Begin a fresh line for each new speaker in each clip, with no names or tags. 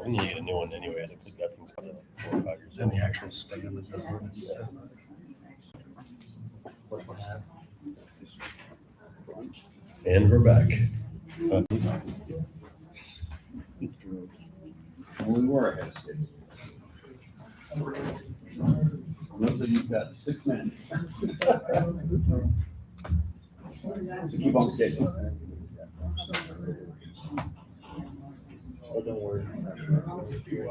We need to get a new one anyways. I think that thing's probably like 4 or 5 years
And
old.
the actual stand that goes with it.
And we're back.
We were ahead of schedule. Melissa, you've got 6 minutes. So keep on schedule.
Oh, don't worry.
You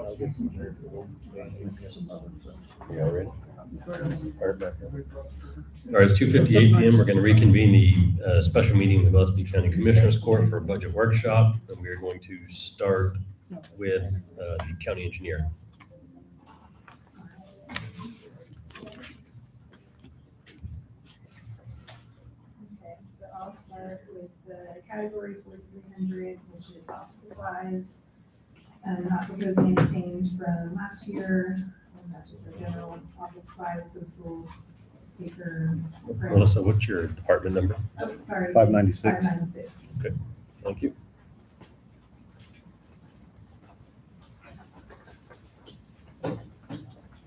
all ready? All right, it's 2:58 PM. We're going to reconvene the special meeting of the Gillespie County Commissioners Court for a budget workshop. And we are going to start with the county engineer.
Okay, so I'll start with the category 4300, which is office supplies. Not proposing any change from last year, and that's just a general office supplies, postal, paper. print.
Melissa, what's your department number?
Oh, sorry.
596.
596.
Thank you.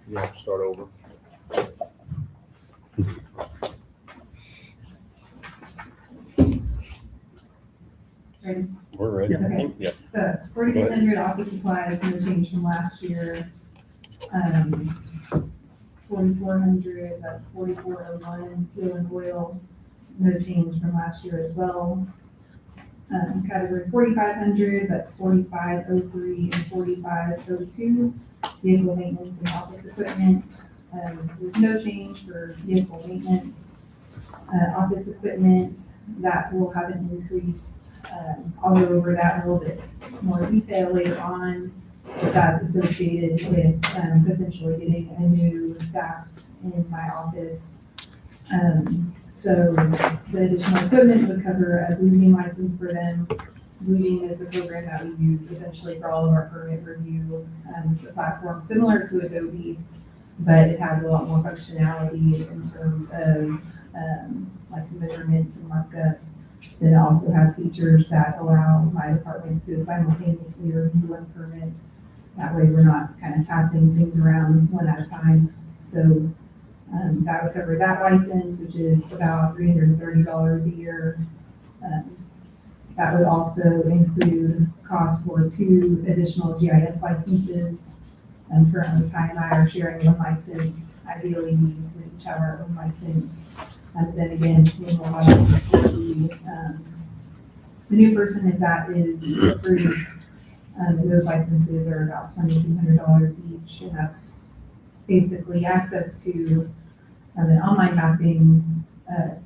You have to start over.
Ready?
We're ready. I
Okay.
think. Yep.
So 4,300 office supplies, no change from last year. 4,400, that's 4,401, fuel and oil, no change from last year as well. Category 4,500, that's 4,503 and 4,502, vehicle maintenance and office equipment. There's no change for vehicle maintenance. Office equipment, that will have an increase. I'll go over that in a little bit more detail later on. But that's associated with potentially getting a new staff in my office. So the additional equipment would cover a moving license for them. Moving is a program that we use essentially for all of our permit review. It's a platform similar to Adobe, but it has a lot more functionality in terms of like measurements and markup. Then it also has features that allow my department to simultaneously review one permit. That way we're not kind of passing things around one at a time. So that would cover that license, which is about $330 a year. That would also include costs for 2 additional GIS licenses. Currently Ty and I are sharing one license. Ideally, we each have our own license. Then again, we will have the new person, if that is approved. Those licenses are about $2,200 each, and that's basically access to an online mapping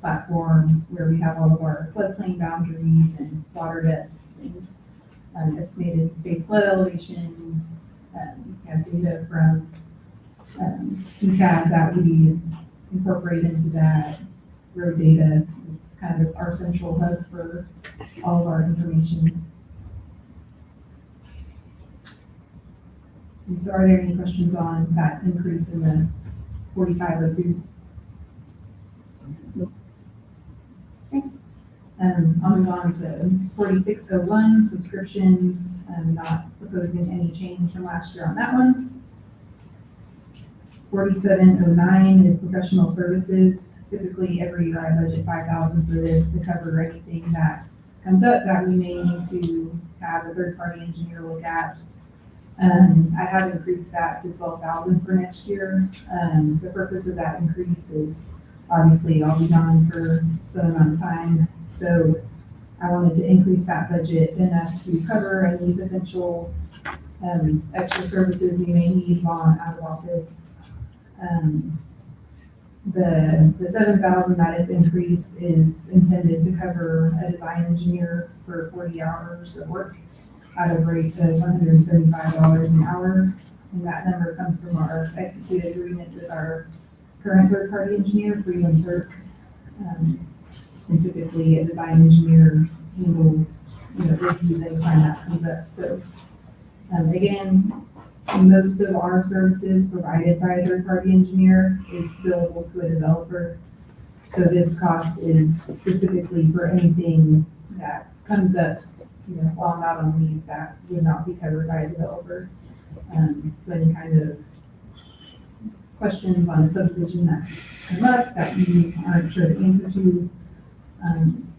platform where we have all of our floodplain boundaries and water depths and estimated base flood elevations. We have data from ECAD that we incorporate into that road data. It's kind of our central hub for all of our information. And so are there any questions on that increase in the 4,502? Nope. Okay. I'll move on to 4,601, subscriptions. I'm not proposing any change from last year on that one. 4,709 is professional services. Typically every year I budget 5,000 for this to cover anything that comes up that we may need to have a third-party engineer look at. I have increased that to 12,000 for next year. The purpose of that increase is obviously I'll be gone for some amount of time. So I wanted to increase that budget enough to cover any potential extra services we may need while I'm out of office. The 7,000 that it's increased is intended to cover a design engineer for 40 hours of work at a rate of $175 an hour. And that number comes from our executed agreement with our current third-party engineer, Freeland Turk. And typically a design engineer handles, reviews anytime that comes up. So again, most of our services provided by a third-party engineer is billable to a developer. So this cost is specifically for anything that comes up while I'm out on leave, that would not be covered by a developer. So any kind of questions on a subdivision that come up that you aren't sure the answer to,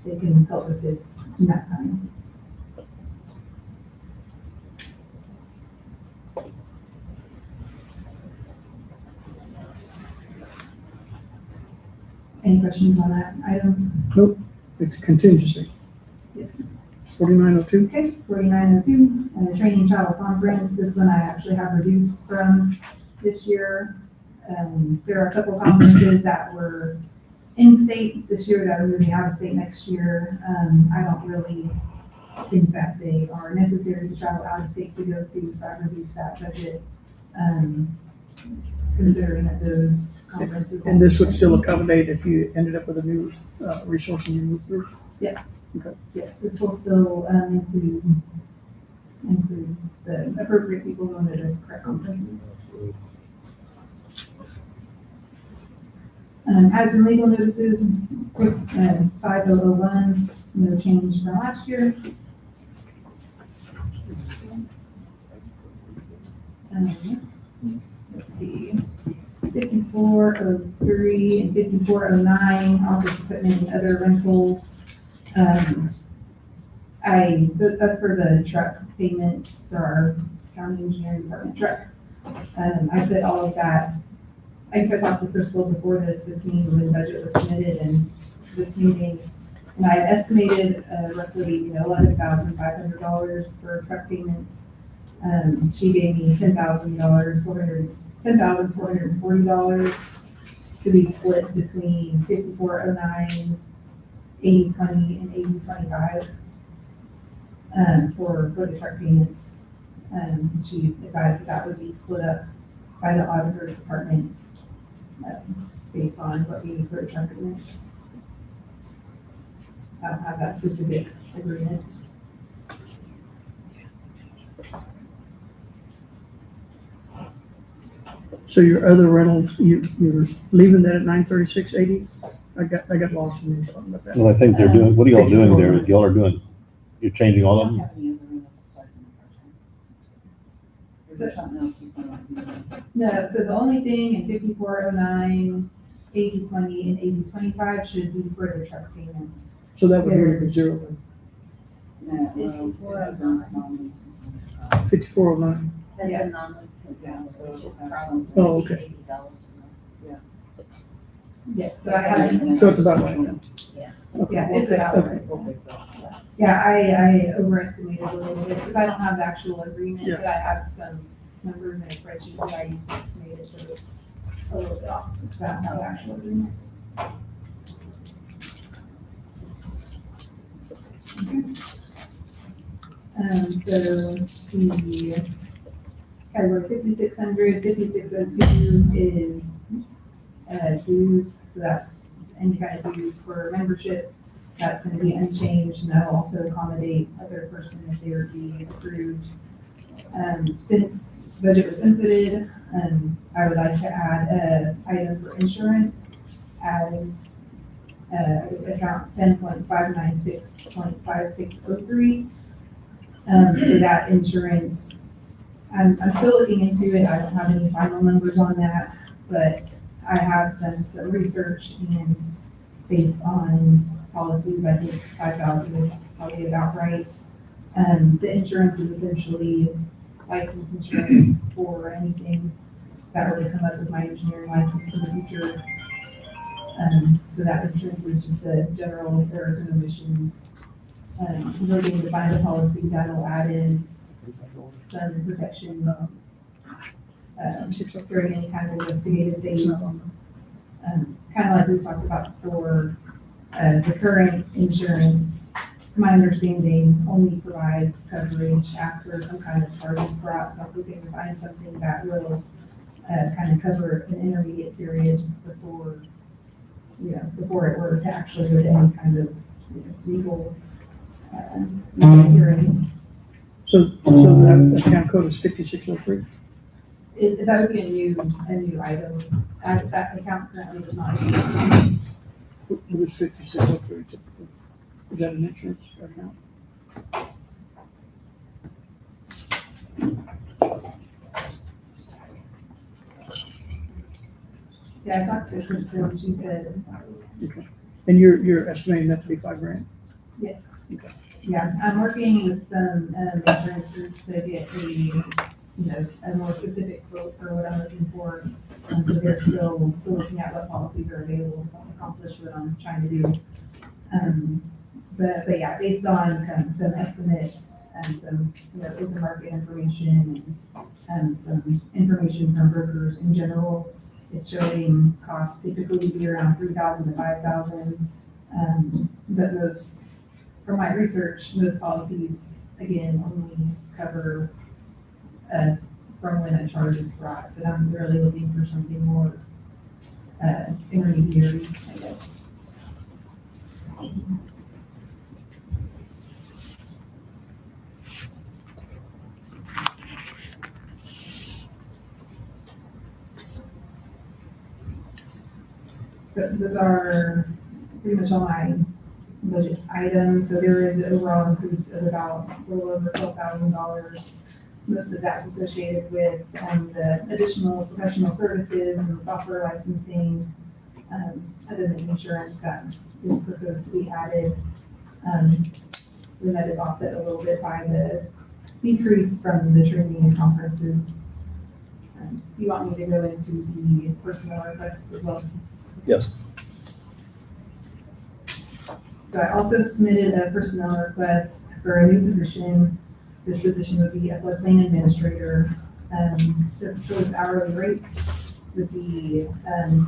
they can help assist in that time. Any questions on that item?
Nope, it's a contingency.
Yeah.
4902,
Okay, 4902, and the training travel conference, this one I actually have reduced from this year. There are a couple conferences that were in state this year that are moving out of state next year. I don't really think that they are necessary to travel out of state to go to, so I've reduced that budget, considering that those conferences.
and this would still accommodate if you ended up with a new resource and you moved through.
Yes.
Okay.
Yes, this will still include the appropriate people going to the correct conferences. Add some legal notices, quick, 5001, no change from last year. Let's see, 5403 and 5409, office equipment and other rentals. That's for the truck payments for our county engineering department truck. I put all of that, I guess I talked to Crystal before this, between when the budget was submitted and this meeting. And I had estimated roughly, $11,500 for truck payments. She gave me $10,440 to be split between 5409, 8020, and 8025 for the truck payments. She advised that would be split up by the auditor's department based on what we need for the truck payments. I don't have that specific agreement.
So your other rentals, you're leaving that at 936.80? I got lost when you were talking about that.
Well, I think they're doing, what are y'all doing there? Y'all are doing, you're changing all of them?
Is there something else you want to do?
No, so the only thing in 5409, 8020, and 8025 should be for the truck payments.
So that would really be zero then.
No, that's not anomalous.
5409.
That's
Yeah.
anomalous. Yeah, so it's probably
Oh, okay.
$80.
Yeah, so I haven't.
So it's about right then.
Yeah, it's about.
Okay.
Yeah, I overestimated a little bit because I don't have the actual agreement,
Yeah.
but I have some numbers in a spreadsheet that I used to estimate it, so it's a little bit off because I don't have the actual agreement. So the category 5600, 5602 is dues, so that's any kind of dues for membership. That's going to be unchanged, and that'll also accommodate other person if they were being approved. Since budget was inputted, I would like to add an item for insurance as this account 10.596.5603. So that insurance, I'm still looking into it. I don't have any final numbers on that, but I have done some research, and based on policies, I think 5,000 is probably about right. The insurance is essentially license insurance for anything that were to come up with my engineering license in the future. So that insurance is just the general errors and omissions. We're going to find a policy that'll add in some protection during any kind of investigative phase.
It's not on
Kind of like we talked about before, the current insurance, to my understanding, only provides coverage after some kind of charge is brought. So if we can find something that will kind of cover an intermediate period before it were to actually go to any kind of legal hearing.
So that account code is 5603?
That would be a new item. That account currently does not exist.
What is 5603 typically? Is that an insurance account?
Yeah, I talked to Crystal and she said,
And you're estimating that to be $5,000?
yes. Yeah, I'm working with some, insurance groups to get a more specific quote for what I'm looking for. So they're still looking at what policies are available to accomplish what I'm trying to do. But yeah, based on kind of some estimates and some, open market information and some information from brokers in general, it's showing costs typically be around 3,000 to 5,000. But most, from my research, most policies, again, only cover from when a charge is brought, but I'm really looking for something more intermediary, I guess. So those are pretty much all my budget items. So there is an overall increase of about a little over $12,000. Most of that's associated with the additional professional services and the software licensing, other than insurance that is proposed to be added. Then that is offset a little bit by the decrease from the training and conferences. You want me to go into the personnel requests as well?
Yes.
So I also submitted a personnel request for a new position. This position would be a floodplain administrator. The proposed hourly rate would be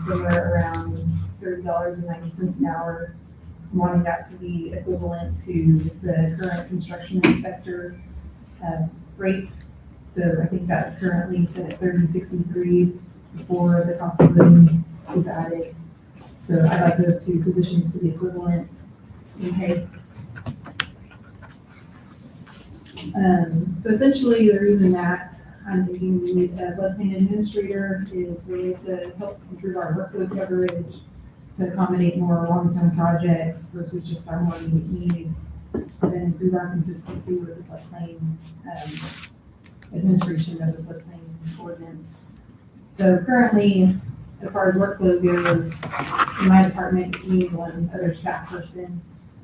somewhere around $30.90 an hour. I'm wanting that to be equivalent to the current construction inspector rate. So I think that's currently set at $30.63 before the cost of living is added. So I'd like those two positions to be equivalent in pay. So essentially, the reason that I'm thinking we need a floodplain administrator is really to help improve our workload coverage, to accommodate more long-term projects versus just our more immediate needs, and then improve our consistency with the floodplain administration of the floodplain ordinance. So currently, as far as workload goes, in my department, it's me and one other staff person.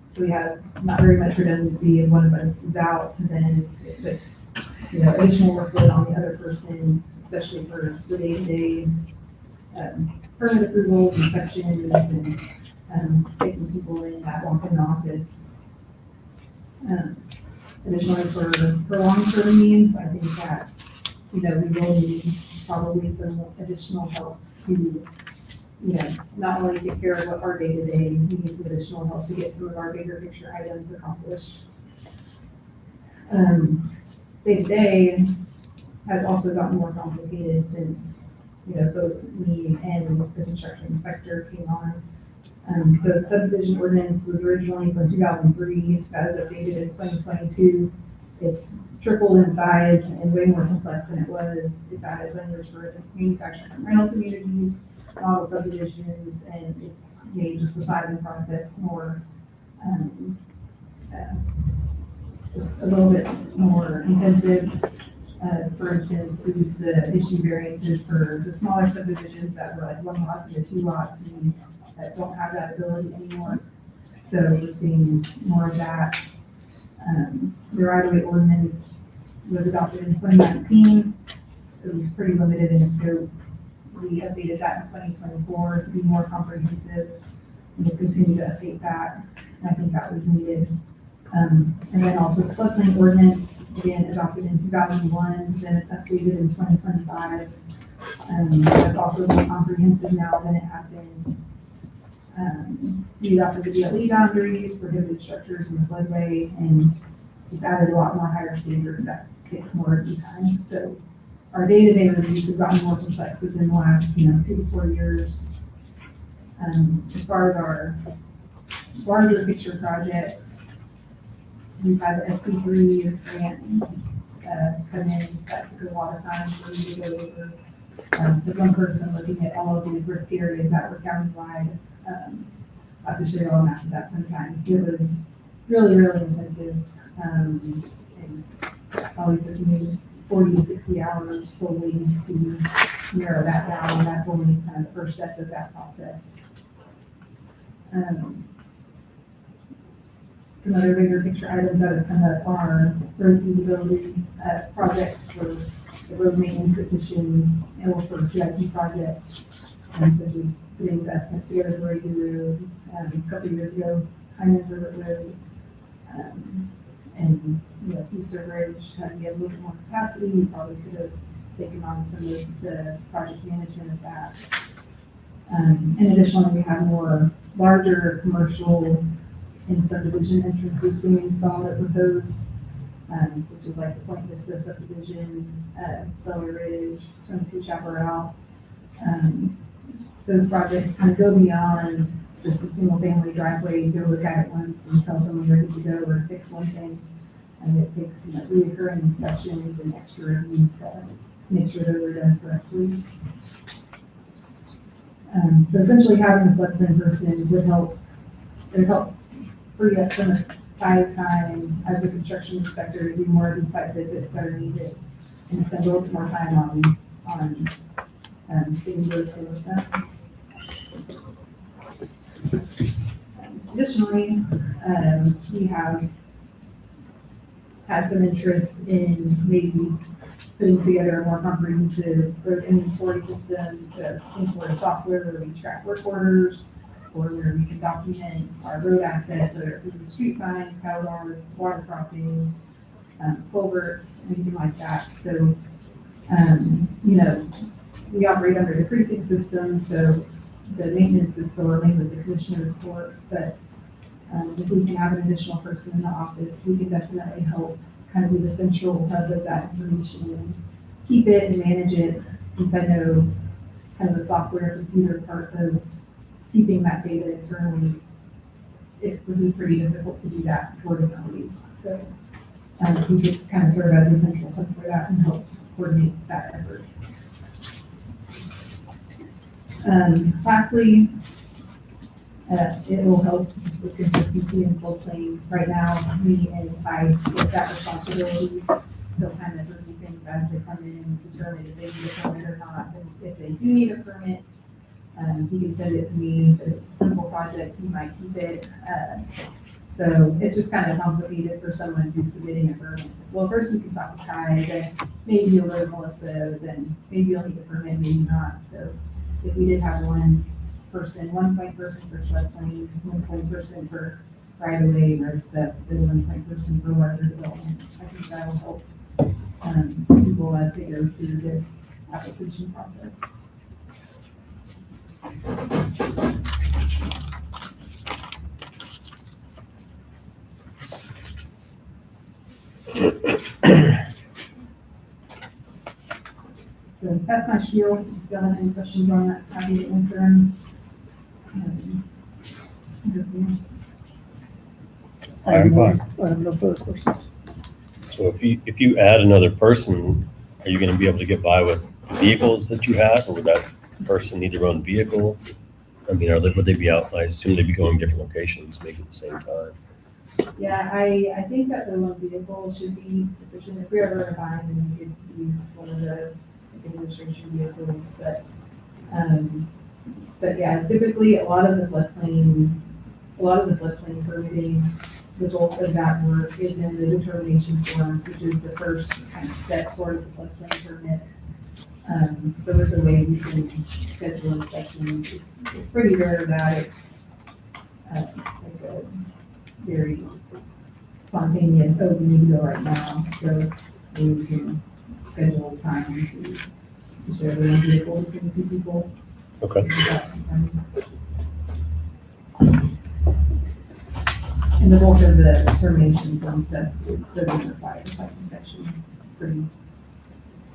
So we have not very much redundancy if one of us is out, and then it puts, additional workload on the other person, especially for the day-to-day permit approvals, inspections, and taking people in that walk in the office. Additionally, for long-term needs, I think that, we will need probably some additional help to, not only take care of what our day-to-day, we need some additional help to get some of our bigger picture items accomplished. Day-to-day has also gotten more complicated since, both me and the construction inspector came on. So the subdivision ordinance was originally from 2003, that was updated in 2022. It's tripled in size and way more complex than it was. It's added language for manufactured and rental communities, model subdivisions, and it's made just the filing process more, just a little bit more intensive. For instance, we used to issue variances for the smaller subdivisions that were like 1 lot to 2 lots, and that don't have that ability anymore. So we're seeing more of that. The right-of-way ordinance was adopted in 2019. It was pretty limited in scope. We updated that in 2024 to be more comprehensive. We'll continue to update that. And I think that was needed. And then also the floodplain ordinance, again, adopted in 2001, then it's updated in 2025. That's also more comprehensive now than it had been. We adopted the DLE boundaries, prohibited structures in the floodway, and just added a lot more higher standards that takes more of the time. So our day-to-day reviews have gotten more complex within the last, 2 to 4 years. As far as our larger picture projects, we've had the SP3 grant come in. That took a lot of time for me to go over. As one person looking at all of the risk areas that were countywide, I'll have to show you all after that sometime. It was really, really intensive. And probably took me 40 to 60 hours solely to narrow that down, and that's only kind of the first step of that process. Some other bigger picture items that have come up are road feasibility projects for the road maintenance petitions or for CIP projects, such as putting investments together for Reagan Road, a couple of years ago, Hyman River Road, and, Easter Bridge, had to get a little bit more capacity. We probably could have taken on some of the project management of that. And additionally, we have more larger commercial and subdivision entrances being installed or proposed, such as like the Point Vista subdivision, Cellar Ridge, 22 Chaparral. Those projects kind of go beyond just a single family driveway. You go look at it once and tell someone they're good to go or fix one thing. And it takes, reoccurring inspections and extra review to make sure that they're done correctly. So essentially having a floodplain person would help free up some of Ty's time as a construction inspector to do more of these site visits that are needed and spend a little bit more time on getting those things done. Additionally, we have had some interest in maybe putting together a more comprehensive road inventory system, so some sort of software where we track work orders, or where we can document our road assets, whether it be street signs, cattle guards, water crossings, culverts, anything like that. So, we operate under the precinct system, so the maintenance is still remain with the commissioner's court, but if we can have an additional person in the office, we can definitely help kind of be the central hub of that information and keep it and manage it, since I know kind of the software computer part of keeping that data internally, it would be pretty difficult to do that for different ways. So we could kind of serve as a central hub for that and help coordinate that effort. Lastly, it will help with consistency in floodplain. Right now, me and Ty split that responsibility. They'll kind of review things as they come in and determine if they need a permit or not. And if they do need a permit, he can send it to me. But if it's a simple project, he might keep it. So it's just kind of complicated for someone who's submitting a permit. Well, first you can talk to Ty, then maybe you'll go to Melissa, then maybe you'll need a permit, maybe not. So if we did have one point person for floodplain, 1 point person for right of way or stuff, then 1 point person for larger developments, I think that'll help people as they go through this application process. So that's my spiel. If you have any questions on that, happy to answer them.
I'm fine.
I have no further questions.
So if you add another person, are you gonna be able to get by with the vehicles that you have, or would that person need their own vehicle? I mean, would they be out, I assume they'd be going different locations, maybe at the same time?
Yeah, I think that the one vehicle should be sufficient. If we're ever in a bind, then we could use one of the administration vehicles, but yeah, typically a lot of the floodplain permitting, the bulk of that work is in the determination forms, which is the first kind of step towards the floodplain permit. So with the way we can schedule inspections, it's pretty rare that it's like a very spontaneous, oh, we need to go right now. So we can schedule time to share the one vehicle between the two people.
Okay.
And the bulk of the determination form stuff doesn't require a site inspection. It's pretty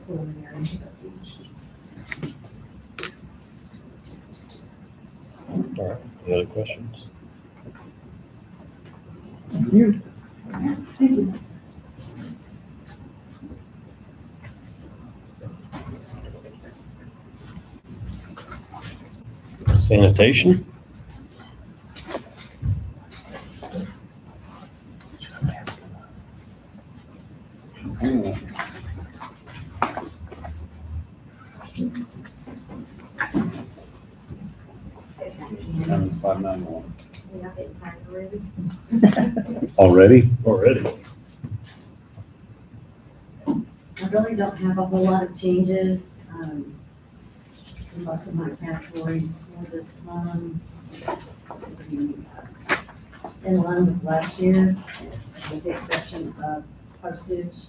preliminary at that stage.
All right, any other questions?
Thank you.
Thank you.
Sanitation?
County 591.
Yeah, getting tired already.
Already?
Already.
I really don't have a whole lot of changes, in most of my categories for this one. In line with last year's, with the exception of postage.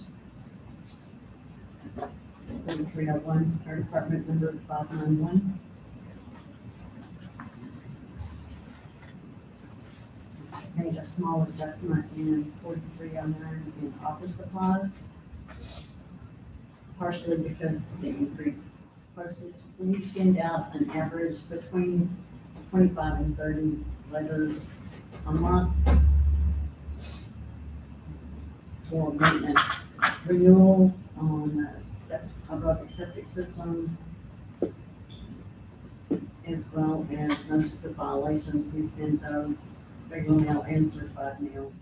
4301, our department number is 591. Made a small adjustment in 4309 in office supplies. Partially because of the increased postage. When you send out an average between 25 and 30 letters a month for maintenance renewals on aerobic septic systems, as well as notice of violations, we send those regular mail and certified mail.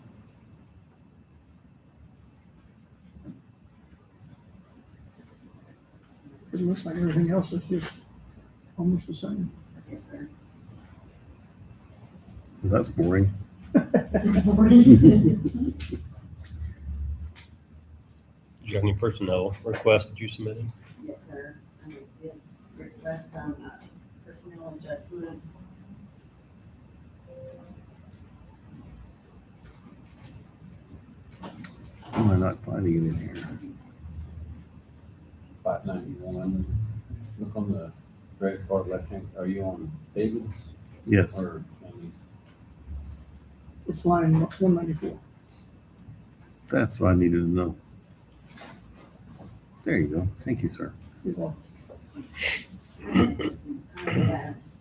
It looks like everything else is just almost the same.
Yes, sir.
That's boring.
This morning.
Did you have any personnel requests that you submitted?
Yes, sir. I did request some personnel adjustment.
Why am I not finding it in here?
591. Look on the very far left hand. Are you on David's
Yes,
or Amy's?
It's line 194.
that's what I needed to know. There you go. Thank you, sir.
Well,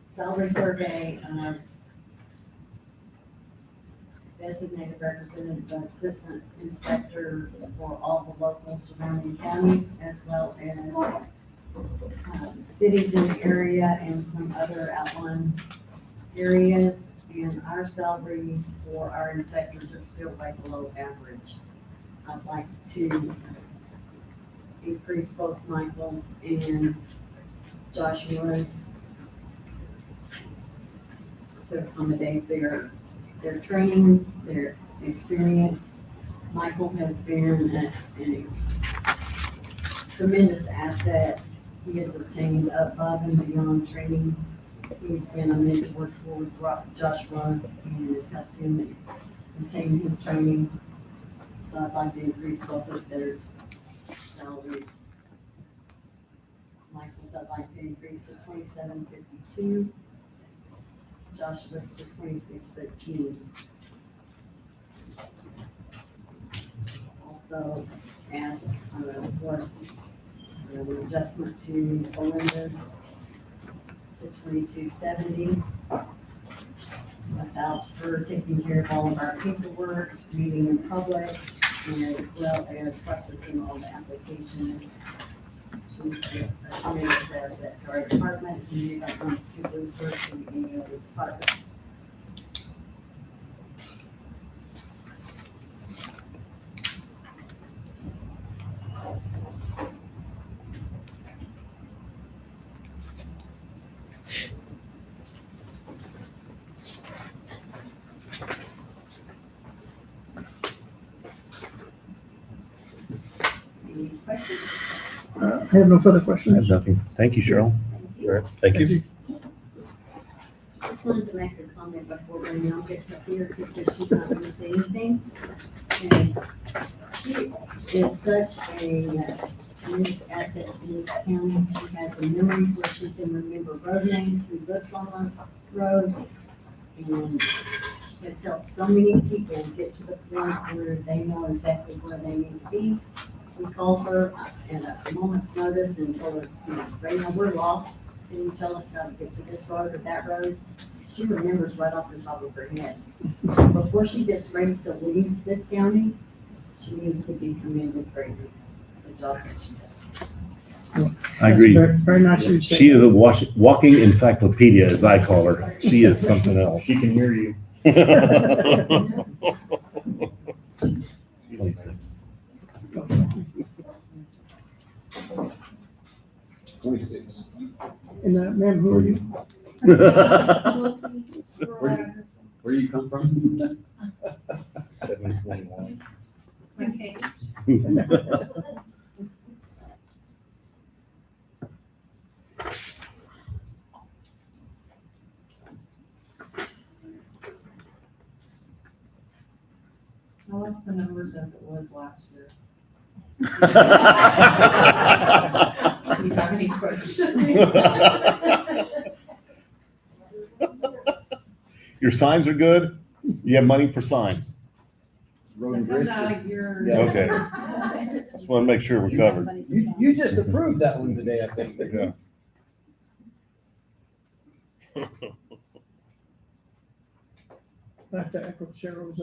Salary survey of designated representative assistant inspector for all the local surrounding counties, as well as cities in the area and some other outlying areas. And our salaries for our inspectors are still way below average. I'd like to increase both Michael's and Joshua's to accommodate their training, their experience. Michael has been a tremendous asset. He has obtained above and beyond training. He's been a mentor for Joshua and has helped him obtain his training. So I'd like to increase both of their salaries. Michael's I'd like to increase to $27.52. Joshua's to $26.13. Also asked, of course, an adjustment to Belinda's to $22.70. Without her taking care of all of our paperwork, meeting in public, and as well as processing all the applications. She's a tremendous asset to our department, and we don't want to lose her to any other department. Any questions?
I have no further
I have
questions.
nothing. Thank you, Cheryl.
All right, thank you.
Just wanted to make a comment before Danielle gets up here, because she's not gonna say anything. And she is such a tremendous asset to this county. She has a memory where she can remember road names, who lives on those roads, and has helped so many people get to the point where they know exactly where they need to be. We called her at a moment's notice and told her, you know, right now we're lost. Can you tell us how to get to this road or that road? She remembers right off the top of her head. Before she gets ready to leave this county, she needs to be commended greatly for the job that she does.
I agree.
Very, very nice of you to say.
She is a walking encyclopedia, as I call her. She is something else.
She can hear you.
She likes it.
26.
And ma'am, who are you?
Where you come from?
721.
Okay.
I left the numbers as it was last year. Do you have any questions?
Your signs are good? You have money for signs?
Road and
That comes
bridge.
out of your.
Yeah, okay. Just want to make sure we're covered.
You just approved that one today, I think.
Yeah.
I have to echo Cheryl's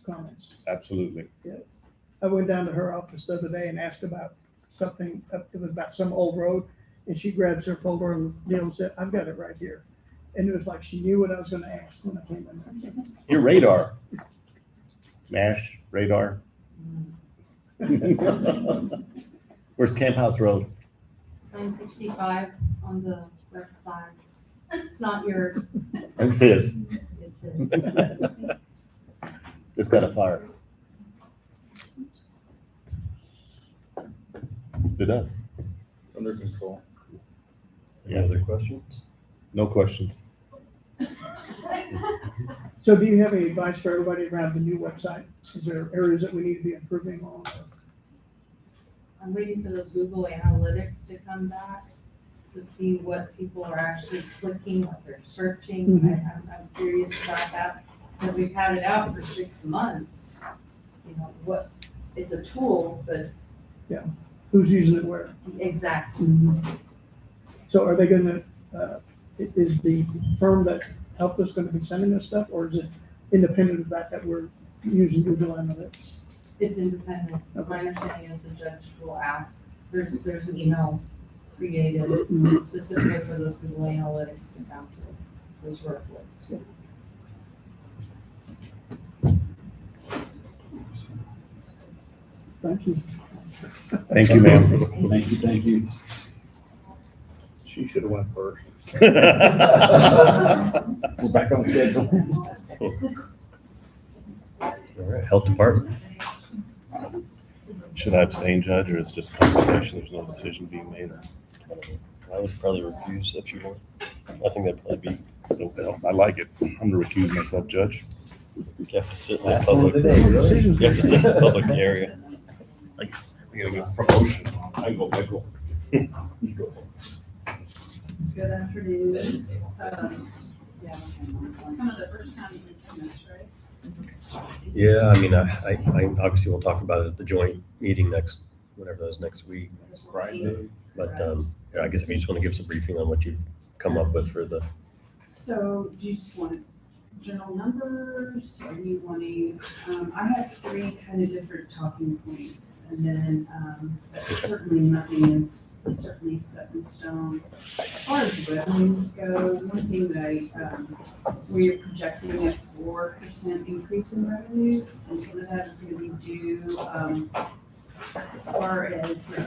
comments.
Absolutely.
Yes. I went down to her office the other day and asked about something, it was about some old road, and she grabs her folder and Neil and said, I've got it right here. And it was like she knew what I was gonna ask when I came in there.
Your radar. MASH, radar. Where's Camp House Road?
965 on the west side. It's not yours.
Who's his?
It's his.
It's got a fire. It does.
Under control.
Any other questions?
No questions.
So do you have any advice for everybody around the new website? Is there areas that we need to be improving on?
I'm waiting for those Google Analytics to come back to see what people are actually clicking, what they're searching. I'm curious about that because we've had it out for 6 months. You know, it's a tool, but
Who's using it where?
exactly.
So are they gonna, is the firm that helped us gonna be sending us stuff, or is it independent of that we're using Google Analytics?
It's independent. My understanding is the judge will ask, there's an email created specifically for those Google Analytics to come to those workflows.
Thank you.
Thank you, ma'am.
Thank you.
She should have went first.
We're
back on schedule.
All right, Health Department.
Should I abstain, Judge, or is just conversation? There's no decision being made?
I would probably refuse if you want. I think that'd probably be,
I like it. I'm gonna recuse myself, Judge.
you have to sit in the
Last one of
public,
the day, really?
Decisions.
you have to sit in the public area.
I gotta get promotion. I go, Michael. You go.
Good afternoon. Yeah. This is kind of the first time you've done this, right?
Yeah, I mean, I obviously we'll talk about it at the joint meeting whatever that is next week.
Friday.
But, yeah, I guess if you just want to give us a briefing on what you've come up with for the,
So do you just want general numbers? Are you wanting, I have 3 kind of different talking points. And then certainly nothing is certainly set in stone. As far as revenues go, one thing that we're projecting a 4% increase in revenues. And some of that is going to be due as far as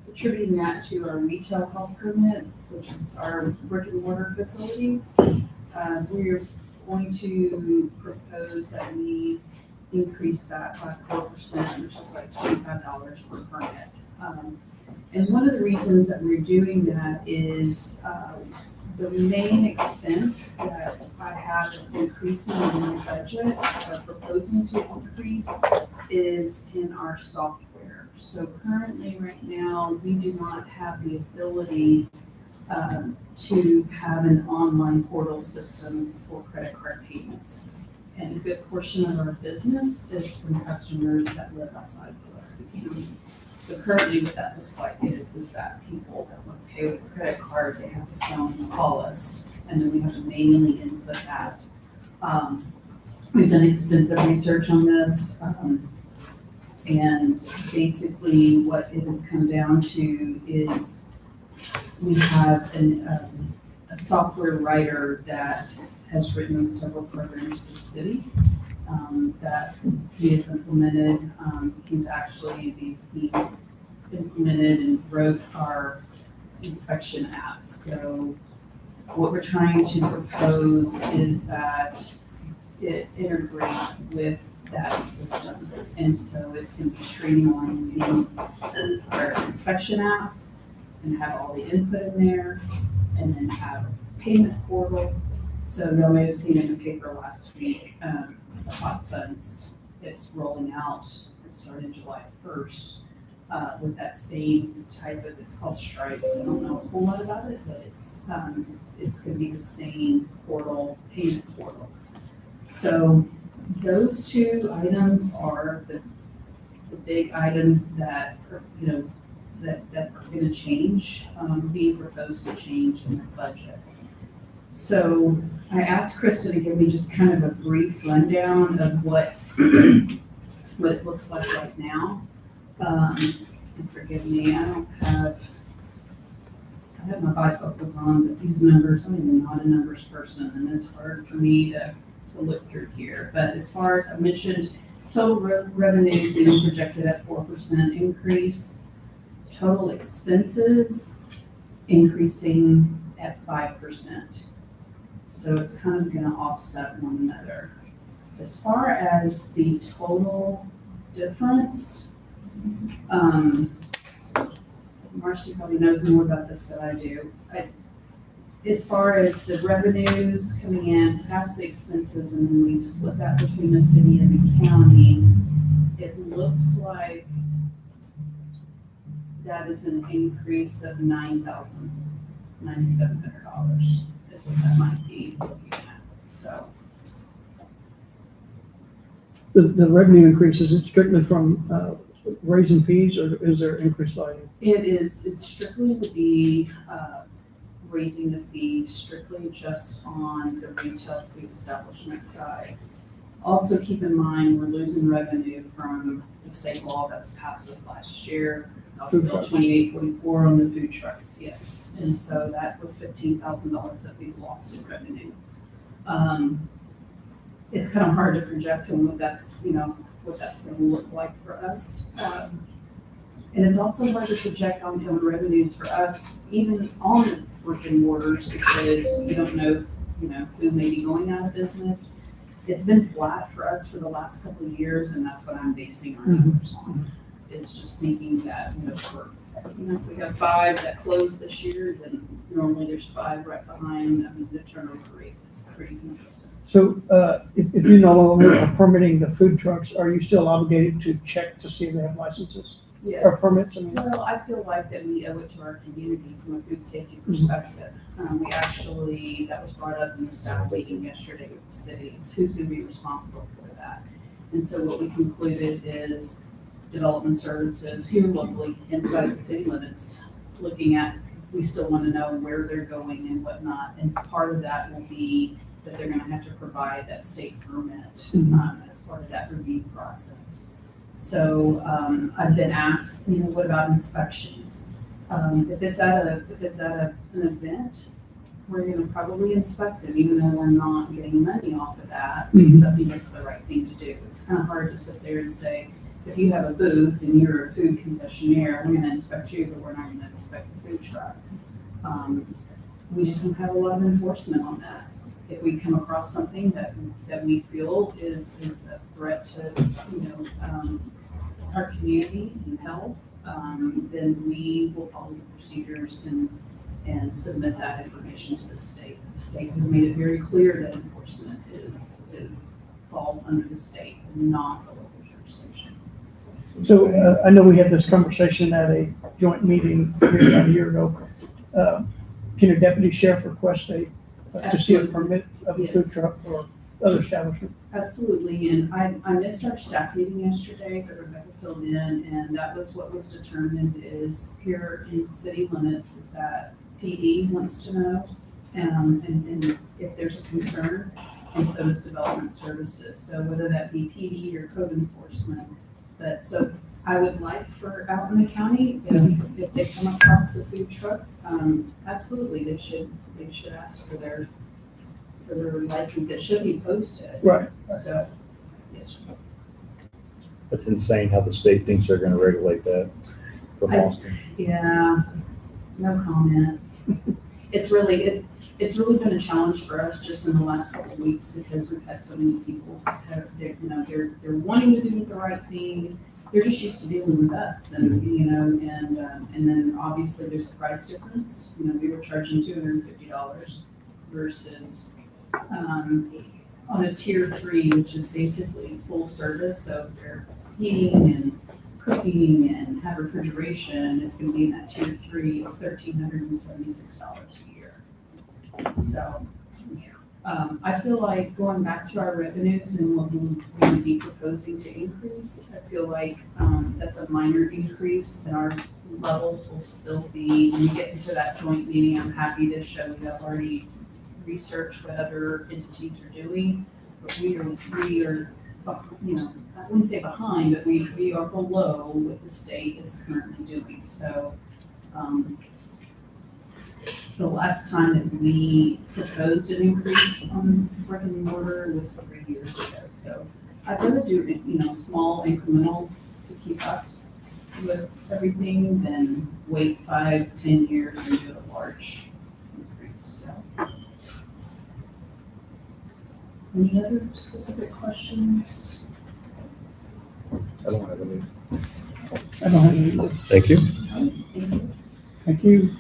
attributing that to our retail health permits, which is our brick and mortar facilities. We're going to propose that we increase that by 4%, which is like $25 per permit. And one of the reasons that we're doing that is the main expense that I have that's increasing in my budget, proposing to increase, is in our software. So currently, right now, we do not have the ability to have an online portal system for credit card payments. And a good portion of our business is from customers that live outside of Gillespie County. So currently what that looks like is that people that want to pay with a credit card, they have to phone and call us, and then we have to manually input that. We've done extensive research on this, and basically what it has come down to is we have a software writer that has written several programs for the city that he has implemented. He implemented and wrote our inspection app. So what we're trying to propose is that it integrate with that system. And so it's gonna be streamlined in our inspection app and have all the input in there, and then have a payment portal. So y'all may have seen in the paper last week, the hot funds, it's rolling out, it started July 1st, with that same type of, it's called Stripes. I don't know a whole lot about it, but it's gonna be the same portal, payment portal. So those two items are the big items that are, that are gonna change, being proposed to change in the budget. So I asked Krista to give me just kind of a brief rundown of what it looks like right now. And forgive me, I have my bifocals on, but these numbers, I'm even not a numbers person, and it's hard for me to look through here. But as far as I mentioned, total revenues being projected at 4% increase, total expenses increasing at 5%. So it's kind of gonna offset one another. As far as the total difference, Marcy probably knows more about this than I do. As far as the revenues coming in past the expenses, and then we've split that between the city and the county, it looks like that is an increase of $9,700 is what that might be looking at, so.
The revenue increase, is it strictly from raising fees, or is there increased volume?
It's strictly to be, raising the fees strictly just on the retail food establishment side. Also keep in mind, we're losing revenue from the state law that was passed this last year, House Bill 2844 on the food trucks, yes. And so that was $15,000 that we lost in revenue. It's kind of hard to project on what that's gonna look like for us. And it's also hard to project on revenues for us, even on the brick and mortars, because you don't know, who may be going out of business. It's been flat for us for the last couple of years, and that's what I'm basing our numbers on. It's just thinking that, if we have 5 that closed this year, then normally there's 5 right behind. I mean, the turnover rate is pretty consistent.
So if you no longer are permitting the food trucks, are you still obligated to check to see if they have licenses or
Yes.
permits? I mean,
Well, I feel like that we owe it to our community from a food safety perspective. We actually, that was brought up in the staff meeting yesterday with the cities, who's gonna be responsible for that? And so what we concluded is development services here locally inside the city limits, looking at, we still wanna know where they're going and whatnot. And part of that will be that they're gonna have to provide that state permit, as part of that review process. So, I've been asked, what about inspections? If it's at an event, we're gonna probably inspect them, even though we're not getting money off of that, because I think it's the right thing to do. It's kind of hard to sit there and say, if you have a booth and you're a food concessionaire, we're gonna inspect you, but we're not gonna inspect the food truck. We just don't have a lot of enforcement on that. If we come across something that we feel is a threat to, our community and health, then we will follow the procedures and submit that information to the state. The state has made it very clear that enforcement falls under the state and not the local jurisdiction.
so I know we had this conversation at a joint meeting here about a year ago. Can a deputy sheriff request to see a permit of a food
Yes.
truck or other establishment?
Absolutely, and I missed our staff meeting yesterday, but Rebecca filled in, and that was what was determined is here in city limits is that PD wants to know, and if there's a concern, and so does development services, so whether that be PD or code enforcement. But so I would like for out in the county, if they come across the food truck, absolutely, they should ask for their license. It should be posted.
Right.
So, yes.
That's insane how the state thinks they're gonna regulate that from Austin.
Yeah, No comment. It's really been a challenge for us just in the last couple of weeks because we've had so many people that, they're wanting to do the right thing. They're just used to dealing with us and, and then obviously there's a price difference. We were charging $250 versus, on a tier 3, which is basically full service, so they're heating and cooking and have refrigeration, it's gonna be in that tier 3, it's $1,376 a year. So, I feel like going back to our revenues and what we would be proposing to increase, I feel like, that's a minor increase and our levels will still be, when we get into that joint meeting, I'm happy to show you I've already researched what other entities are doing, but we are, I wouldn't say behind, but we are below what the state is currently doing. So, the last time that we proposed an increase on brick and mortar was 3 years ago. So I'd rather do, small incremental to keep up with everything than wait 5-10 years and do a large increase. So. Any other specific questions?
I don't have any.
I don't have any.
Thank you.
Thank you.
Thank you.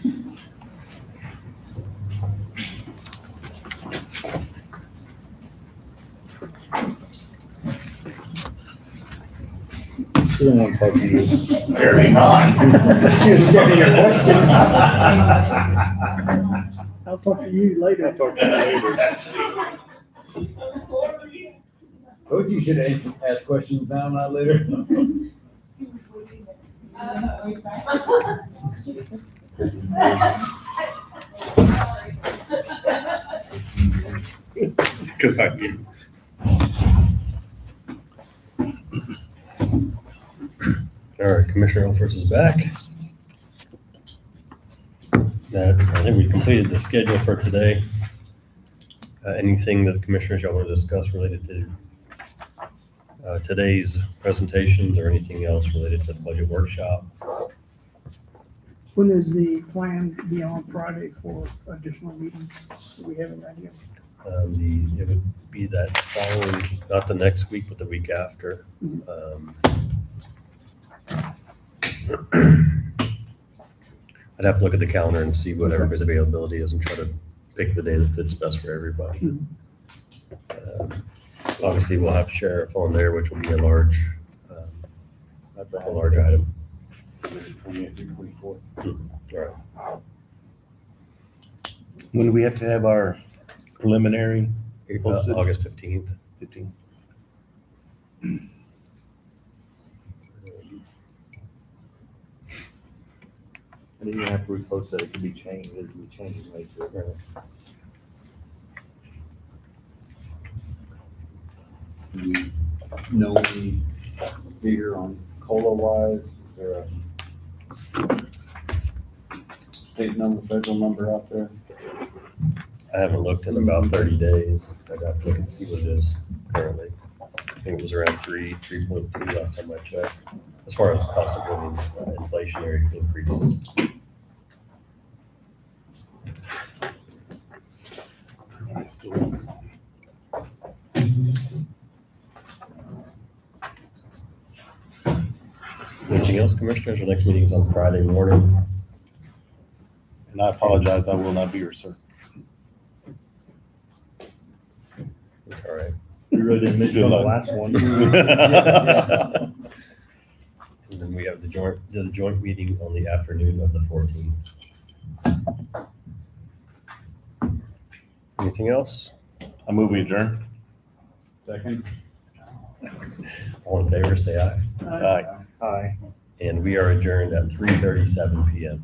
She don't want to talk to you.
Barely on.
She was sending a question.
I'll talk to you later.
I'll talk to you later. Told you should have asked questions now, not later.
Because I did.
All right, Commissioner Elfers is back. I think we completed the schedule for today. Anything that the commissioners y'all want to discuss related to today's presentations or anything else related to the budget workshop?
When is the plan be on Friday for additional meetings? Do we have an idea?
It would be that following, not the next week, but the week after. I'd have to look at the calendar and see what everybody's availability is and try to pick the day that fits best for everybody. Obviously, we'll have sheriff on there, which will be a large item.
24th.
All right.
When do we have to have our preliminary posted?
August 15th.
15?
And even after we post that, it could be changed, there could be changes made to it. Do we know any figure on COLA wise? Is there a state number, federal number out there?
I haven't looked in about 30 days. I'd have to look and see what it is currently. I think it was around 3.2 last time I checked, as far as cost of living, inflationary increases. Anything else, commissioners? Our next meeting is on Friday morning.
And I apologize, I will not be here, sir.
It's all right.
We really didn't miss you on the last one.
And then we have the joint meeting on the afternoon of the 14th. Anything else?
I move we adjourn.
Second?
All in favor, say aye.
Aye.
Aye.
And we are adjourned at 3:37 PM.